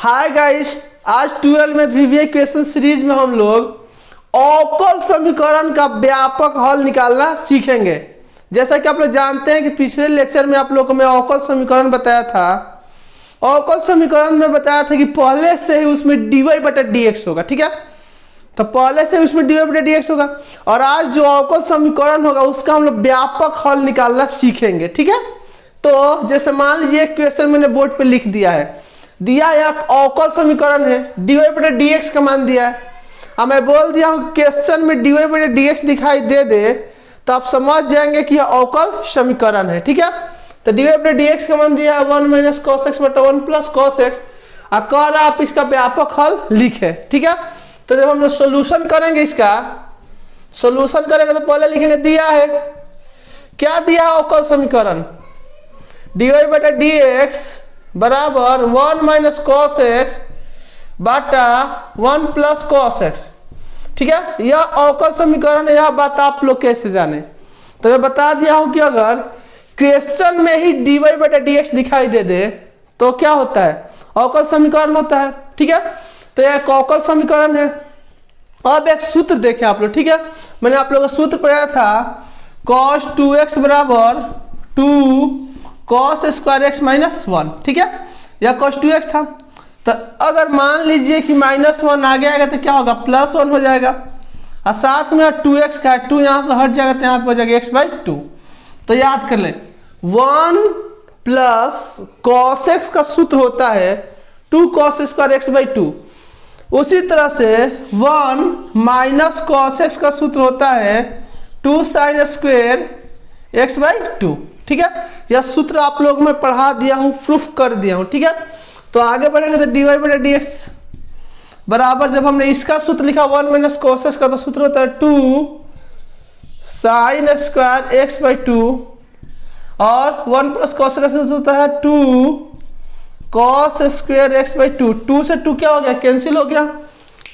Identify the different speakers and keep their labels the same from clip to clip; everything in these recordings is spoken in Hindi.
Speaker 1: हाय गाइस, आज 12 में वीवीआई क्वेश्चन सीरीज में हम लोग अवकल समीकरण का व्यापक हल निकालना सीखेंगे। जैसा कि आप लोग जानते हैं कि पिछले लेक्चर में आप लोगों को मैं अवकल समीकरण बताया था। अवकल समीकरण में बताया था कि पहले से ही उसमें dy/dx होगा, ठीक है। तो पहले से उसमें dy/dx होगा और आज जो अवकल समीकरण होगा उसका हम लोग व्यापक हल निकालना सीखेंगे, ठीक है। तो जैसे मान लीजिए क्वेश्चन मैंने बोर्ड पे लिख दिया है, एक अवकल समीकरण है, dy/dx का मान दिया है। अब मैं बोल दिया हूं क्वेश्चन में dy/dx दिखाई दे तो आप समझ जाएंगे कि यह अवकल समीकरण है, ठीक है। तो dy/dx का मान दिया 1 - cos x बटा 1 + cos x। अब कह रहा आप इसका व्यापक हल लिखे, ठीक है। तो जब हम लोग सोल्यूशन करेंगे, इसका सोल्यूशन करेंगे तो पहले लिखेंगे दिया है, क्या दिया है अवकल समीकरण, dy/dx बराबर 1 - cos x बटा 1 + cos x, ठीक है। यह अवकल समीकरण है। यह बात आप लोग कैसे जाने, तो मैं बता दिया हूं कि अगर क्वेश्चन में ही dy/dx दिखाई दे तो क्या होता है, अवकल समीकरण होता है, ठीक है। तो यह एक अवकल समीकरण है। अब एक सूत्र देखें आप लोग, ठीक है। मैंने आप लोगों को सूत्र पढ़ाया था cos 2x बराबर 2 cos स्क्वायर x - 1, ठीक है। यह cos 2x था। तो अगर मान लीजिए कि -1 आगे आएगा तो क्या होगा, +1 हो जाएगा और साथ में 2x का 2 यहां से हट जाएगा तो यहां पर हो जाएगा x/2। तो याद कर ले 1 + cos x का सूत्र होता है 2 cos स्क्वायर x/2। उसी तरह से 1 - cos x का सूत्र होता है 2 sin स्क्वायर x/2, ठीक है। यह सूत्र आप लोग मैं पढ़ा दिया हूं, प्रूफ कर दिया हूं, ठीक है। तो आगे बढ़ेंगे तो dy/dx बराबर, जब हमने इसका सूत्र लिखा 1 - cos x का, तो सूत्र होता है 2 sin स्क्वायर x/2 और 1 + cos का सूत्र होता है 2 cos स्क्वायर x/2। 2 से 2 क्या हो गया, कैंसिल हो गया।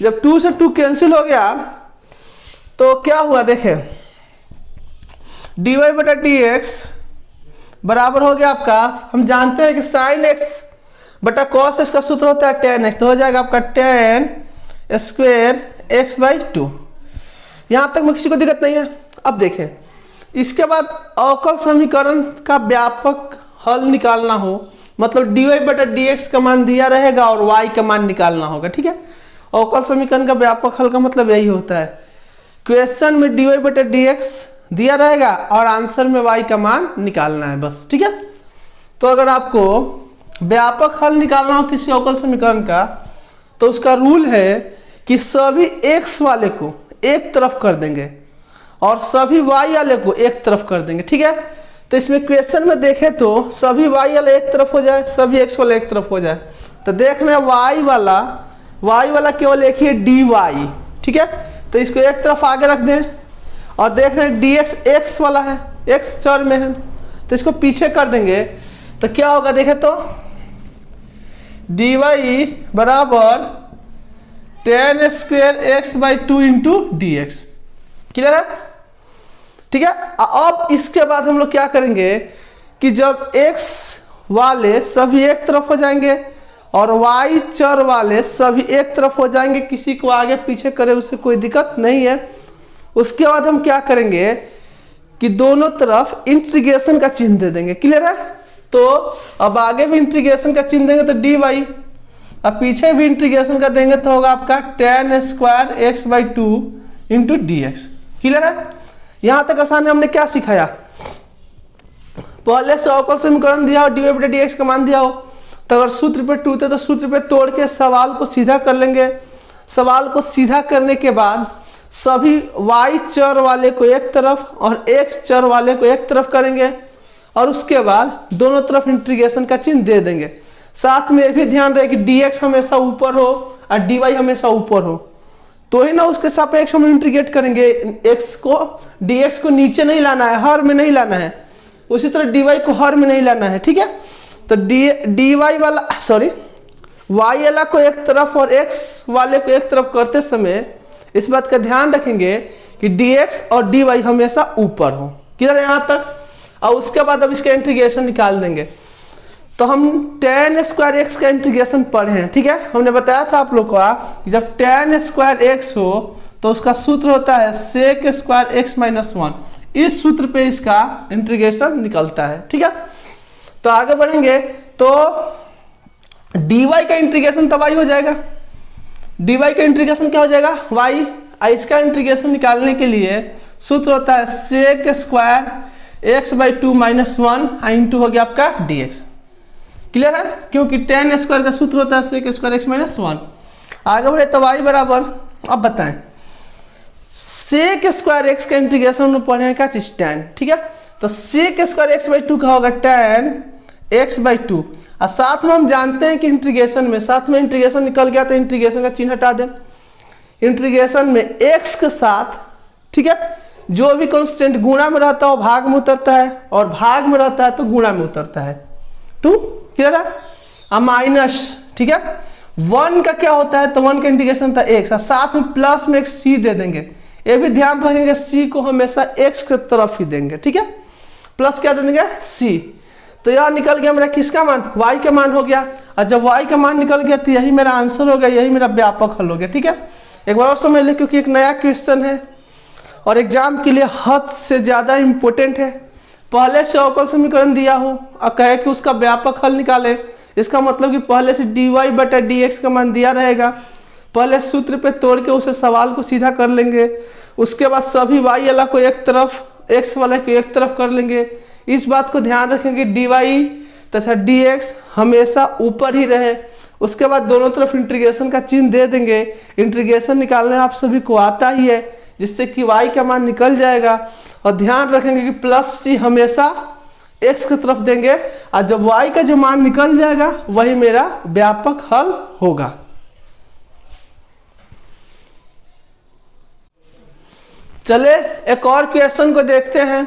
Speaker 1: जब 2 से 2 कैंसिल हो गया तो क्या हुआ देखें, dy/dx बराबर हो गया आपका, हम जानते हैं कि sin x बटा cos x का सूत्र होता है tan x, तो हो जाएगा आपका tan स्क्वायर x/2। यहां तक में किसी को दिक्कत नहीं है। अब देखें, इसके बाद अवकल समीकरण का व्यापक हल निकालना हो, मतलब dy/dx का मान दिया रहेगा और y का मान निकालना होगा, ठीक है। अवकल समीकरण का व्यापक हल का मतलब यही होता है, क्वेश्चन में dy/dx दिया रहेगा और आंसर में y का मान निकालना है, बस, ठीक है। तो अगर आपको व्यापक हल निकालना हो किसी अवकल समीकरण का तो उसका रूल है कि सभी x वाले को एक तरफ कर देंगे और सभी y वाले को एक तरफ कर देंगे, ठीक है। तो इसमें क्वेश्चन में देखें तो सभी y वाले एक तरफ हो जाए, सभी x वाले एक तरफ हो जाए। तो देखना y वाला केवल एक ही है dy, ठीक है। तो इसको एक तरफ आगे रख दें और देख रहे हैं dx x वाला है, x चर में है, तो इसको पीछे कर देंगे तो क्या होगा देखें तो dy बराबर tan square x/2 × dx, clear है, ठीक है। अब इसके बाद हम लोग क्या करेंगे कि जब x वाले सभी एक तरफ हो जाएंगे और y चर वाले सभी एक तरफ हो जाएंगे, किसी को आगे पीछे करे उससे कोई दिक्कत नहीं है। उसके बाद हम क्या करेंगे कि दोनों तरफ इंटीग्रेशन का चिन्ह दे देंगे, क्लियर है। तो अब आगे भी इंटीग्रेशन का चिन्ह देंगे तो dy, अब पीछे भी इंटीग्रेशन का देंगे तो होगा आपका tan square x/2 × dx, clear है। यहां तक आसान है। हमने क्या सिखाया, पहले से अवकल समीकरण दिया हो, dy/dx का मान दिया हो, तो अगर सूत्र पे टूटे तो सूत्र पे तोड़ के सवाल को सीधा कर लेंगे। सवाल को सीधा करने के बाद सभी y चर वाले को एक तरफ और x चर वाले को एक तरफ करेंगे और उसके बाद दोनों तरफ इंटीग्रेशन का चिन्ह दे देंगे। साथ में यह भी ध्यान रहे कि dx हमेशा ऊपर हो और dy हमेशा ऊपर हो, तो ही ना उसके सापेक्ष हम इंटीग्रेट करेंगे। dx को नीचे नहीं लाना है, हर में नहीं लाना है, उसी तरह dy को हर में नहीं लाना है, ठीक है। तो dy वाला y वाला को एक तरफ और x वाले को एक तरफ करते समय इस बात का ध्यान रखेंगे कि dx और dy हमेशा ऊपर हो, क्लियर है यहाँ तक। और उसके बाद अब इसका इंटीग्रेशन निकाल देंगे। तो हम tan स्क्वायर एक्स का इंटीग्रेशन पढ़े हैं, ठीक है। हमने बताया था आप लोग को कि जब tan स्क्वायर एक्स हो तो उसका सूत्र होता है सेक स्क्वायर एक्स माइनस 1। इस सूत्र पे इसका इंटीग्रेशन निकलता है, ठीक है। तो आगे बढ़ेंगे तो dy का इंटीग्रेशन तब y हो जाएगा। dy का इंटीग्रेशन क्या हो जाएगा, y। इसका इंटीग्रेशन निकालने के लिए सूत्र होता है sec square X by 2 minus 1 into हो गया आपका dx। क्लियर है, क्योंकि tan स्क्वायर का सूत्र होता है सेक स्क्वायर एक्स माइनस 1। आगे बढ़े तो y बराबर, अब बताएं सेक स्क्वायर एक्स का इंटीग्रेशन हम पढ़े हैं क्या चीज, tan, ठीक है। तो सेक स्क्वायर एक्स बाई 2 का होगा tan एक्स बाई 2, और साथ में हम जानते हैं कि इंटीग्रेशन में साथ में इंटीग्रेशन निकल गया तो इंटीग्रेशन का चिन्ह हटा दें। इंटीग्रेशन में x के साथ, ठीक है, जो भी कांस्टेंट गुणा में रहता है वो भाग में उतरता है, और भाग में रहता है तो गुणा में उतरता है। 2 क्लियर है। अब माइनस, ठीक है, 1 का क्या होता है तो 1 का इंटीग्रेशन था x, और साथ में प्लस में एक c दे देंगे। ये भी ध्यान रखेंगे c को हमेशा x के तरफ ही देंगे, ठीक है। प्लस क्या दे देंगे c। तो यह निकल गया मेरा किसका मान, y का मान हो गया। और जब y का मान निकल गया तो यही मेरा आंसर हो गया, यही मेरा व्यापक हल हो गया, ठीक है। एक बार और समझ लें, क्योंकि एक नया क्वेश्चन है और एग्जाम के लिए हद से ज्यादा इंपॉर्टेंट है। पहले से अवकल समीकरण दिया हो और कहे कि उसका व्यापक हल निकाले, इसका मतलब कि पहले से dy बटा dx का मान दिया रहेगा। पहले सूत्र पे तोड़ के उसे सवाल को सीधा कर लेंगे, उसके बाद सभी y वाला को एक तरफ, x वाला को एक तरफ कर लेंगे। इस बात को ध्यान रखेंगे dy तथा dx हमेशा ऊपर ही रहे। उसके बाद दोनों तरफ इंटीग्रेशन का चिन्ह दे देंगे। इंटीग्रेशन निकालने आप सभी को आता ही है, जिससे कि y का मान निकल जाएगा। और ध्यान रखेंगे कि प्लस c हमेशा x की तरफ देंगे, और जब y का जो मान निकल जाएगा वही मेरा व्यापक हल होगा। चले एक और क्वेश्चन को देखते हैं।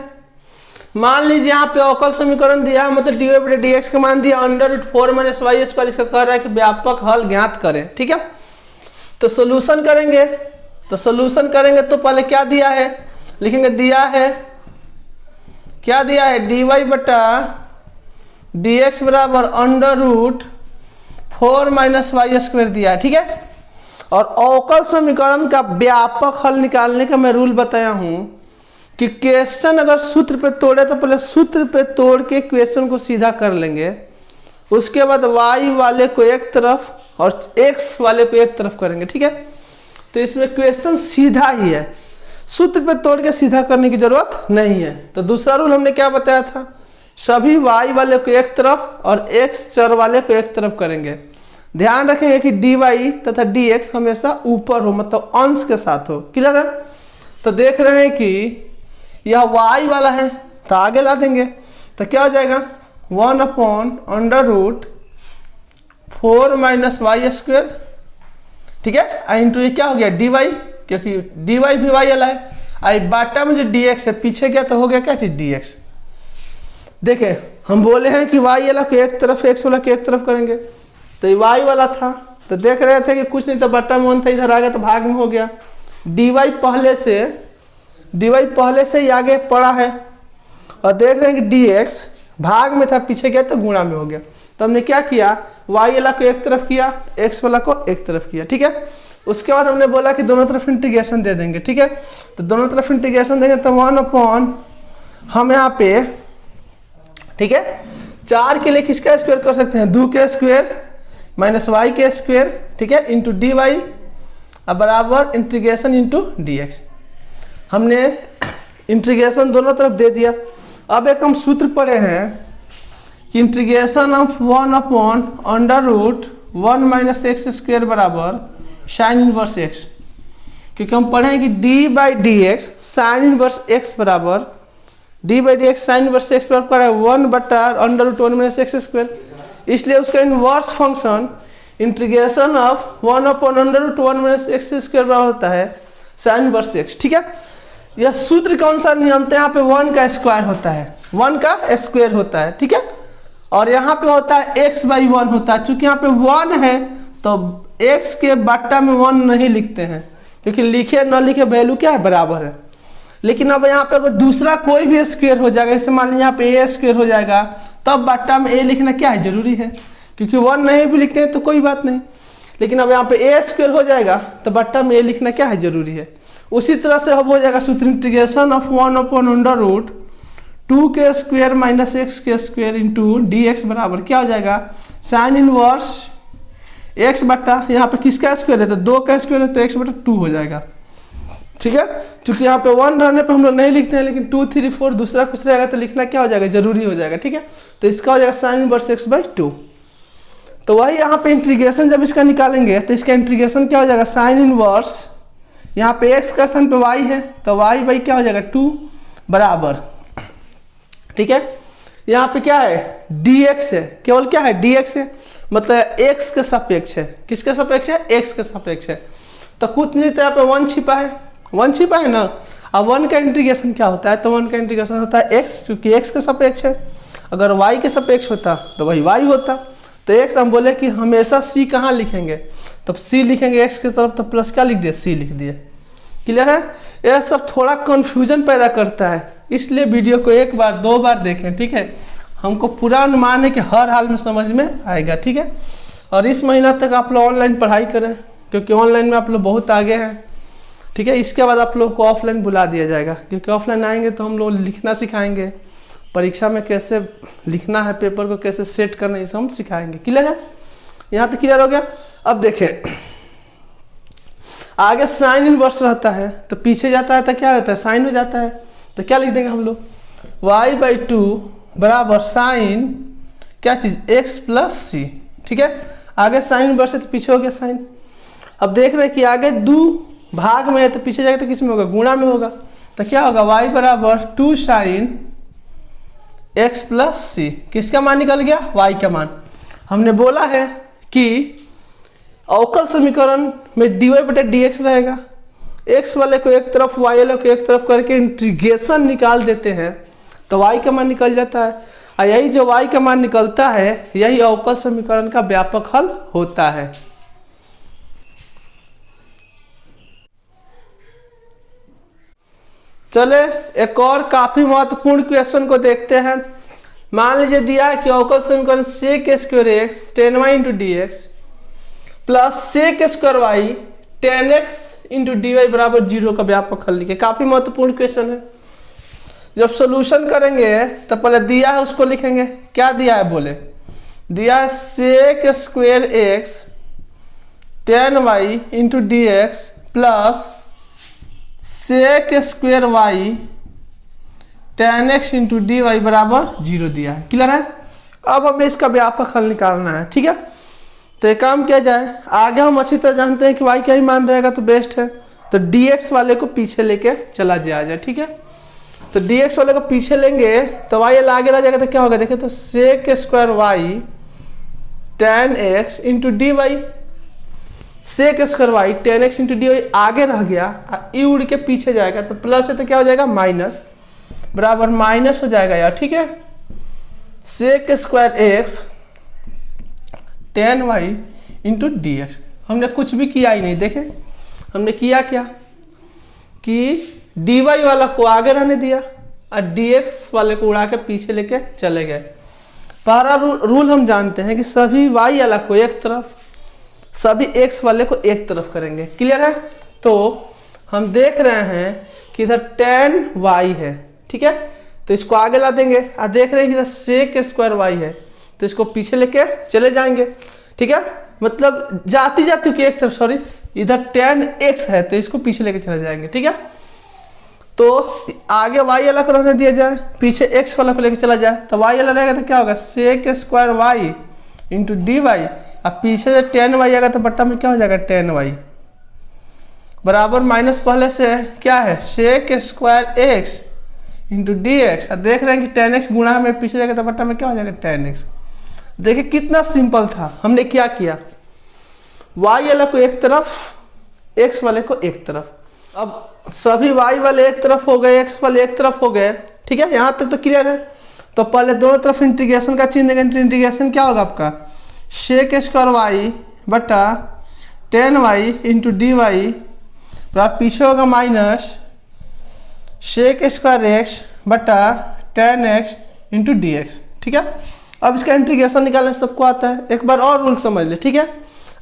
Speaker 1: मान लीजिए यहाँ पे अवकल समीकरण दिया है, मतलब dy बटे dx का मान दिया √4 माइनस वाई स्क्वायर, इसका कह रहा है कि व्यापक हल ज्ञात करें, ठीक है। तो सोल्यूशन करेंगे, तो पहले क्या दिया है लिखेंगे, दिया है क्या दिया है, dy बटा dx बराबर √4 माइनस वाई स्क्वायर दिया है, ठीक है। और अवकल समीकरण का व्यापक हल निकालने का मैं रूल बताया हूं कि क्वेश्चन अगर सूत्र पे तोड़े तो पहले सूत्र पे तोड़ के क्वेश्चन को सीधा कर लेंगे, उसके बाद y वाले को एक तरफ और x वाले को एक तरफ करेंगे, ठीक है। तो इसमें क्वेश्चन सीधा ही है, सूत्र पे तोड़ के सीधा करने की जरूरत नहीं है। तो दूसरा रूल हमने क्या बताया था, सभी y वाले को एक तरफ और x चर वाले को एक तरफ करेंगे। ध्यान रखेंगे कि dy तथा dx हमेशा ऊपर हो, मतलब अंश के साथ हो। क्लियर है। तो देख रहे हैं कि यह y वाला है तो आगे ला देंगे, तो क्या हो जाएगा 1/√4 माइनस वाई स्क्वायर, ठीक है, इंटू ये क्या हो गया dy, क्योंकि dy भी y वाला है, आई बाटा में जो dx है पीछे गया तो हो गया क्या चीज dx। देखे हम बोले हैं कि y वाला को एक तरफ x वाला को एक तरफ करेंगे, तो ये y वाला था, तो देख रहे थे कि कुछ नहीं तो बटा में 1 था, इधर आ गया तो भाग में हो गया। dy पहले से ही आगे पड़ा है, और देख रहे हैं कि dx भाग में था पीछे गया तो गुणा में हो गया। तो हमने क्या किया, y वाला को एक तरफ किया, x वाला को एक तरफ किया, ठीक है। उसके बाद हमने बोला कि दोनों तरफ इंटीग्रेशन दे देंगे, ठीक है। तो दोनों तरफ इंटीग्रेशन देंगे तो 1/ हम यहाँ पे, ठीक है, 4 के लिए किसका स्क्वायर कर सकते हैं, 2 के स्क्वायर माइनस वाई के स्क्वायर, ठीक है, इंटू dy अब बराबर इंटीग्रेशन इंटू dx। हमने इंटीग्रेशन दोनों तरफ दे दिया। अब एक हम सूत्र पढ़े हैं कि integration of 1/√1 minus x square बराबर साइन इनवर्स x, क्योंकि हम पढ़े हैं कि d/dx साइन इनवर्स x बराबर d/dx साइन इनवर्स x बराबर है 1/√1 माइनस एक्स स्क्वायर। इसलिए उसका inverse function integration of 1/√1 minus x square बराबर होता है साइन इनवर्स x, ठीक है। यह सूत्र कौन सा नियम था, यहाँ पे 1 का स्क्वायर होता है, 1 का स्क्वायर होता है, ठीक है। और यहाँ पे होता है x/1 होता है, चूंकि यहाँ पे 1 है तो x के बट्टा में 1 नहीं लिखते हैं, क्योंकि लिखे न लिखे वैल्यू क्या है बराबर है। लेकिन अब यहाँ पे अगर दूसरा कोई भी स्क्वायर हो जाएगा, जैसे मान लीजिए यहाँ पे ए स्क्वायर हो जाएगा, तब बट्टा में ए लिखना क्या है, जरूरी है, क्योंकि 1 नहीं भी लिखते हैं तो कोई बात नहीं। लेकिन अब यहाँ पे ए स्क्वायर हो जाएगा तो बट्टा में ए लिखना क्या है, जरूरी है। उसी तरह से अब हो जाएगा सूत्र integration of 1/√2k² - x² into D x बराबर क्या हो जाएगा, साइन इनवर्स x बट्टा, यहाँ पे किसका स्क्वायर है तो 2 का स्क्वायर है तो x/2 हो जाएगा। ठीक है, क्योंकि यहाँ पे 1 रहने पे हम लोग नहीं लिखते हैं, लेकिन 2, 3, 4 दूसरा कुछ रहेगा तो लिखना क्या हो जाएगा, जरूरी हो जाएगा। ठीक है, तो इसका हो जाएगा साइन इनवर्स x/2। तो वही यहाँ पे इंटीग्रेशन जब इसका निकालेंगे तो इसका इंटीग्रेशन क्या हो जाएगा, साइन इनवर्स, यहाँ पे x का स्थान पे y है तो y क्या हो जाएगा 2 बराबर, ठीक है, यहाँ पे क्या है dx है, केवल क्या है dx है, मतलब x के सापेक्ष है, किसके सापेक्ष है, x के सापेक्ष है। तो कुछ नहीं, तो यहाँ पे 1 छिपा है, 1 छिपा है ना। अब 1 का इंटीग्रेशन क्या होता है, तो 1 का इंटीग्रेशन होता है x, क्योंकि x के सापेक्ष है। अगर y के सापेक्ष होता तो वही y होता। तो x हम बोले कि हमेशा c कहाँ लिखेंगे, तब c लिखेंगे x की तरफ, तो प्लस क्या लिख दिए, c लिख दिए। क्लियर है, यह सब थोड़ा कन्फ्यूजन पैदा करता है, इसलिए वीडियो को 1 बार 2 बार देखें। ठीक है, हमको पूरा अनुमान है कि हर हाल में समझ में आएगा। ठीक है, और इस महीना तक आप लोग ऑनलाइन पढ़ाई करें, क्योंकि ऑनलाइन में आप लोग बहुत आगे हैं। ठीक है, इसके बाद आप लोग को ऑफलाइन बुला दिया जाएगा, क्योंकि ऑफलाइन आएंगे तो हम लोग लिखना सिखाएंगे, परीक्षा में कैसे लिखना है, पेपर को कैसे सेट करना है, ये सब हम सिखाएंगे। क्लियर है, यहाँ तक क्लियर हो गया। अब देखें आगे साइन इनवर्स रहता है तो पीछे जाता है तो क्या होता है, साइन हो जाता है। तो क्या लिख देंगे हम लोग, y/2 बराबर साइन क्या चीज, x + c। ठीक है, आगे साइन इनवर्स है तो पीछे हो गया साइन। अब देख रहे हैं कि आगे 2 भाग में है तो पीछे जाएगा तो किस में होगा, गुणा में होगा। तो क्या होगा, y बराबर 2 साइन x + c। किसका मान निकल गया, y का मान। हमने बोला है कि अवकल समीकरण में dy/dx रहेगा, x वाले को एक तरफ y वाले को एक तरफ करके इंटीग्रेशन निकाल देते हैं तो y का मान निकल जाता है। और यही जो y का मान निकलता है यही अवकल समीकरण का व्यापक हल होता है। चले एक और काफी महत्वपूर्ण क्वेश्चन को देखते हैं। मान लीजिए दिया है कि अवकल समीकरण sec² x tan y × dx plus sec² y tan x × dy बराबर 0 का व्यापक हल लिखे। काफी महत्वपूर्ण क्वेश्चन है। जब सोल्यूशन करेंगे तो पहले दिया है उसको लिखेंगे। क्या दिया है बोले, दिया है sec² x tan y × dx plus sec² y tan x × dy बराबर 0 दिया है। क्लियर है, अब हमें इसका व्यापक हल निकालना है। ठीक है, तो एक काम किया जाए, आगे हम अच्छी तरह जानते हैं कि y का ही मान रहेगा तो बेस्ट है, तो dx वाले को पीछे लेके चला जाए। ठीक है, तो dx वाले को पीछे लेंगे तो y वाला आगे रह जाएगा तो क्या होगा, देखें तो sec² y tan x × dy, sec² y tan x × dy आगे रह गया, ई उड़ के पीछे जाएगा तो प्लस है तो क्या हो जाएगा, माइनस बराबर माइनस हो जाएगा यार। ठीक है, sec² x tan y × dx। हमने कुछ भी किया ही नहीं, देखें हमने किया क्या कि dy वाला को आगे रहने दिया और dx वाले को उड़ा के पीछे लेके चले गए। पहला रूल हम जानते हैं कि सभी y वाला को एक तरफ, सभी x वाले को एक तरफ करेंगे। क्लियर है, तो हम देख रहे हैं कि इधर tan y है। ठीक है, तो इसको आगे ला देंगे और देख रहे हैं कि इधर sec² y है तो इसको पीछे लेके चले जाएंगे। ठीक है, मतलब जाती जाती की एक तरफ, सॉरी इधर tan x है तो इसको पीछे लेके चले जाएंगे। ठीक है, तो आगे y वाला को रहने दिया जाए, पीछे x वाला को लेके चला जाए तो y वाला रहेगा तो क्या होगा, sec² y × dy, और पीछे जब tan y आएगा तो बट्टा में क्या हो जाएगा, tan y बराबर माइनस पहले से क्या है sec² x × dx, और देख रहे हैं कि tan x गुणा में पीछे जाएगा तो बट्टा में क्या हो जाएगा, tan x। देखिए कितना सिंपल था। हमने क्या किया, y वाला को एक तरफ, x वाले को एक तरफ। अब सभी y वाले एक तरफ हो गए, x वाले एक तरफ हो गए। ठीक है, यहाँ तक तो क्लियर है। तो पहले दोनों तरफ इंटीग्रेशन का चिन्ह देंगे। इंटीग्रेशन क्या होगा आपका, sec² y बटा tan y × dy, पीछे होगा माइनस सेक स्क्वायर एक्स बटा ten x into D x. ठीक है, अब इसका इंटीग्रेशन निकालने सबको आता है। एक बार और रूल समझ ले। ठीक है,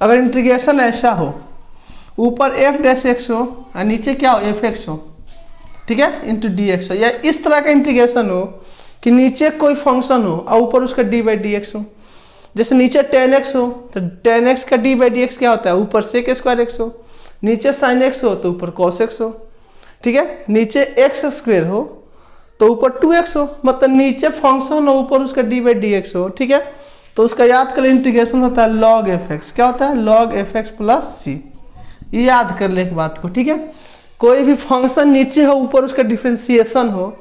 Speaker 1: अगर इंटीग्रेशन ऐसा हो, ऊपर एफ डैश एक्स हो और नीचे क्या हो एफ एक्स हो, ठीक है, इंटू डी एक्स हो, या इस तरह का इंटीग्रेशन हो कि नीचे कोई फंक्शन हो और ऊपर उसका डी बाई डी एक्स हो। जैसे नीचे टेन एक्स हो तो टेन एक्स का डी बाई डी एक्स क्या होता है, ऊपर सेक स्क्वायर एक्स हो, नीचे साइन एक्स हो तो ऊपर कॉस एक्स हो। ठीक है, नीचे एक्स स्क्वायर हो तो ऊपर 2x हो, मतलब नीचे फंक्शन हो ऊपर उसका डी बाई डी एक्स हो। ठीक है, तो उसका याद कर इंटीग्रेशन होता है लॉग एफ एक्स। क्या होता है, लॉग एफ एक्स प्लस सी। ये याद कर ले एक बात को। ठीक है, कोई भी फंक्शन नीचे हो ऊपर उसका डिफरेंशिएशन हो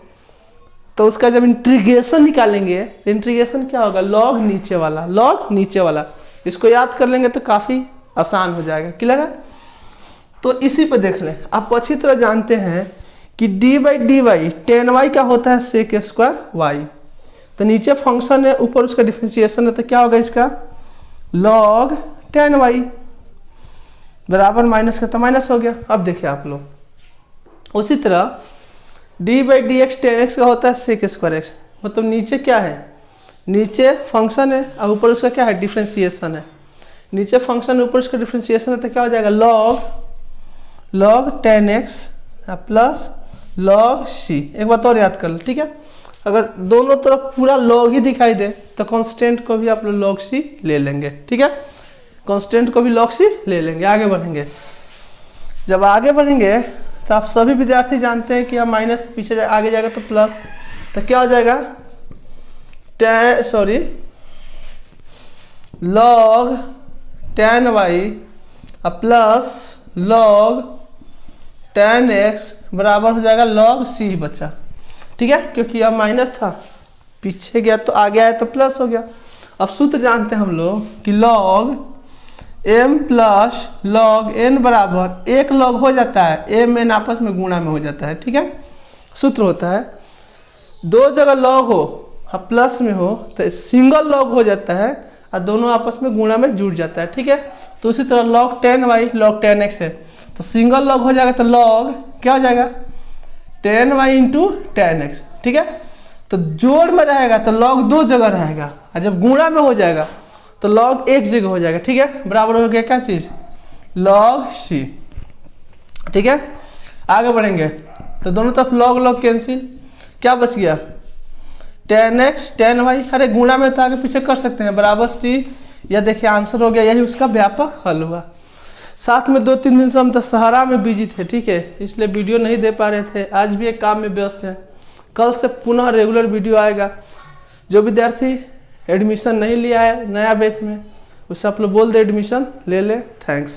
Speaker 1: तो उसका जब इंटीग्रेशन निकालेंगे तो इंटीग्रेशन क्या होगा, लॉग नीचे वाला, लॉग नीचे वाला। इसको याद कर लेंगे तो काफ़ी आसान हो जाएगा। क्लियर है, तो इसी पे देख लें। आपको अच्छी तरह जानते हैं कि D by D Y ten Y का होता है सेक स्क्वायर वाई। तो नीचे फंक्शन है ऊपर उसका डिफरेंशिएशन है तो क्या होगा इसका, लॉग टेन वाई बराबर माइनस का तो माइनस हो गया। अब देखिए आप लोग उसी तरह D by D x ten x का होता है सेक स्क्वायर एक्स, मतलब नीचे क्या है, नीचे फंक्शन है और ऊपर उसका क्या है डिफरेंशिएशन है। नीचे फंक्शन ऊपर उसका डिफरेंशिएशन है तो क्या हो जाएगा, log ten x plus log c. एक बात और याद कर लो। ठीक है, अगर दोनों तरफ पूरा लॉग ही दिखाई दे तो कांस्टेंट को भी आप लोग लॉग सी ले लेंगे। ठीक है, कांस्टेंट को भी लॉग सी ले लेंगे। आगे बढ़ेंगे, जब आगे बढ़ेंगे तो आप सभी विद्यार्थी जानते हैं कि आप माइनस पीछे आगे जाएगा तो प्लस, तो क्या हो जाएगा, log ten Y plus log ten X बराबर हो जाएगा लॉग सी बचा। ठीक है, क्योंकि अब माइनस था पीछे गया तो आगे आया तो प्लस हो गया। अब सूत्र जानते हैं हम लोग कि log m plus log n बराबर एक लॉग हो जाता है m n आपस में गुणा में हो जाता है। ठीक है, सूत्र होता है दो जगह लॉग हो प्लस में हो तो सिंगल लॉग हो जाता है और दोनों आपस में गुणा में जुड़ जाता है। ठीक है, तो उसी तरह log ten Y log ten X है तो सिंगल लॉग हो जाएगा तो लॉग क्या हो जाएगा, ten Y into ten X. ठीक है, तो जोड़ में रहेगा तो लॉग दो जगह रहेगा और जब गुणा में हो जाएगा तो लॉग एक जगह हो जाएगा। ठीक है, बराबर हो गया क्या चीज, लॉग सी। ठीक है, आगे बढ़ेंगे तो दोनों तरफ लॉग कैंसिल, क्या बच गया, टेन एक्स टेन वाई। अरे गुणा में तो आगे पीछे कर सकते हैं, बराबर सी। या देखिए आंसर हो गया, यही उसका व्यापक हल हुआ। साथ में 2-3 दिन से हम दशहरा में बिजी थे। ठीक है, इसलिए वीडियो नहीं दे पा रहे थे, आज भी एक काम में व्यस्त हैं। कल से पुनः रेगुलर वीडियो आएगा। जो विद्यार्थी एडमिशन नहीं लिया है नया बैच में, उससे आप लोग बोल दे एडमिशन ले ले। थैंक्स।